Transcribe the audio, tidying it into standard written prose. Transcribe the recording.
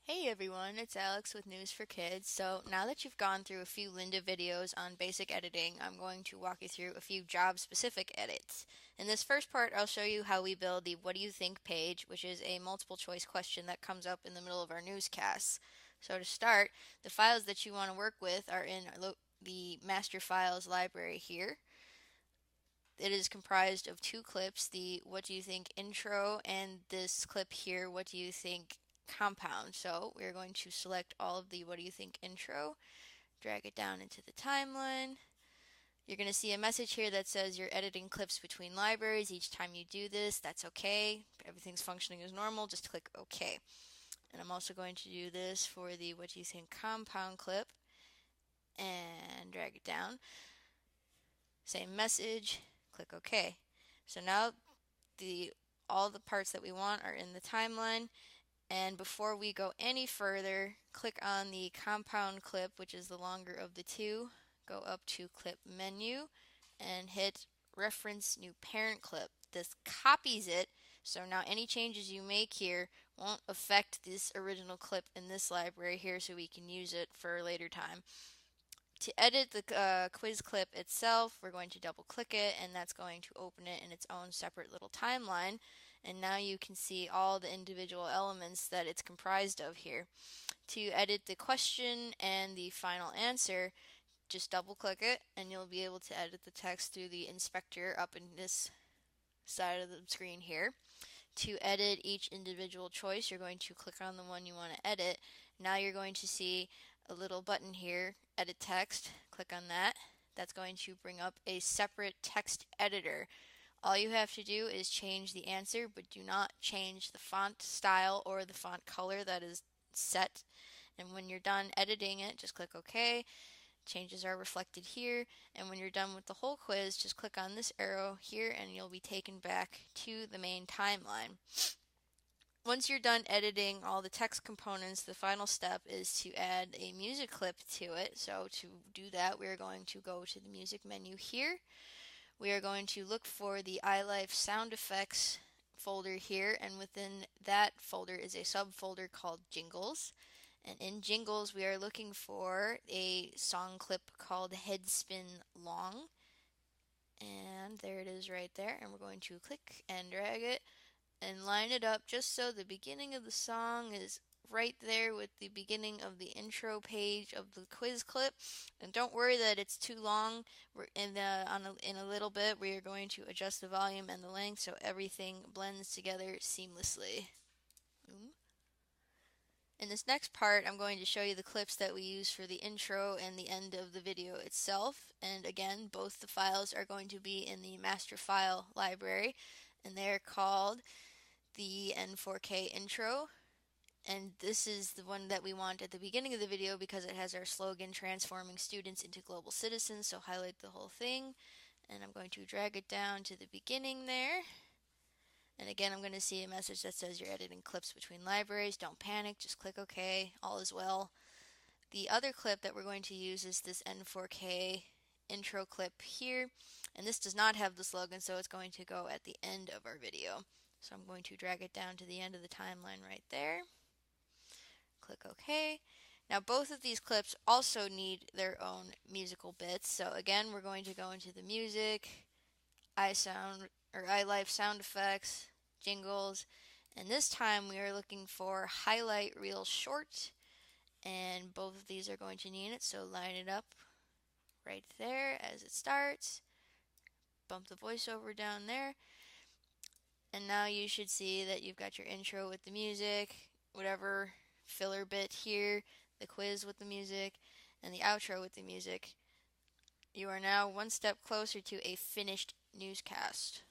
Hey everyone, it's Alex with News for Kids. So now that you've gone through a few Linda videos on basic editing, I'm going to walk you through a few job-specific edits. In this first part, I'll show you how we build the What Do You Think page, which is a multiple choice question that comes up in the middle of our newscasts. So to start, the files that you want to work with are in the master files library here. It is comprised of two clips, the What Do You Think intro and this clip here, What Do You Think compound. So we're going to select all of the What Do You Think intro, drag it down into the timeline. You're going to see a message here that says you're editing clips between libraries. Each time you do this, that's okay. Everything's functioning as normal. Just click OK. And I'm also going to do this for the What Do You Think compound clip and drag it down. Same message, click OK. So now all the parts that we want are in the timeline. And before we go any further, click on the compound clip, which is the longer of the two. Go up to clip menu and hit reference new parent clip. This copies it, so now any changes you make here won't affect this original clip in this library here, so we can use it for a later time. To edit the quiz clip itself, we're going to double click it, and that's going to open it in its own separate little timeline. And now you can see all the individual elements that it's comprised of here. To edit the question and the final answer, just double click it and you'll be able to edit the text through the inspector up in this side of the screen here. To edit each individual choice, you're going to click on the one you want to edit. Now you're going to see a little button here, edit text. Click on that. That's going to bring up a separate text editor. All you have to do is change the answer, but do not change the font style or the font color that is set. And when you're done editing it, just click OK. Changes are reflected here, and when you're done with the whole quiz, just click on this arrow here and you'll be taken back to the main timeline. Once you're done editing all the text components, the final step is to add a music clip to it. So to do that, we're going to go to the music menu here. We are going to look for the iLife sound effects folder here, and within that folder is a subfolder called Jingles. And in Jingles, we are looking for a song clip called Headspin Long. And there it is right there. And we're going to click and drag it and line it up just so the beginning of the song is right there with the beginning of the intro page of the quiz clip. And don't worry that it's too long. In a little bit, we are going to adjust the volume and the length so everything blends together seamlessly. In this next part, I'm going to show you the clips that we use for the intro and the end of the video itself. And again, both the files are going to be in the master file library, and they're called the N4K intro. And this is the one that we want at the beginning of the video because it has our slogan, transforming students into global citizens. So highlight the whole thing, and I'm going to drag it down to the beginning there. And again, I'm going to see a message that says you're editing clips between libraries. Don't panic, just click OK, all is well. The other clip that we're going to use is this N4K intro clip here. And this does not have the slogan, so it's going to go at the end of our video. So I'm going to drag it down to the end of the timeline right there. Click OK. Now both of these clips also need their own musical bits. So again, we're going to go into the music, iLife sound effects, Jingles, and this time we are looking for highlight reel short, and both of these are going to need it, so line it up right there as it starts, bump the voiceover down there, and now you should see that you've got your intro with the music, whatever filler bit here, the quiz with the music, and the outro with the music. You are now one step closer to a finished newscast.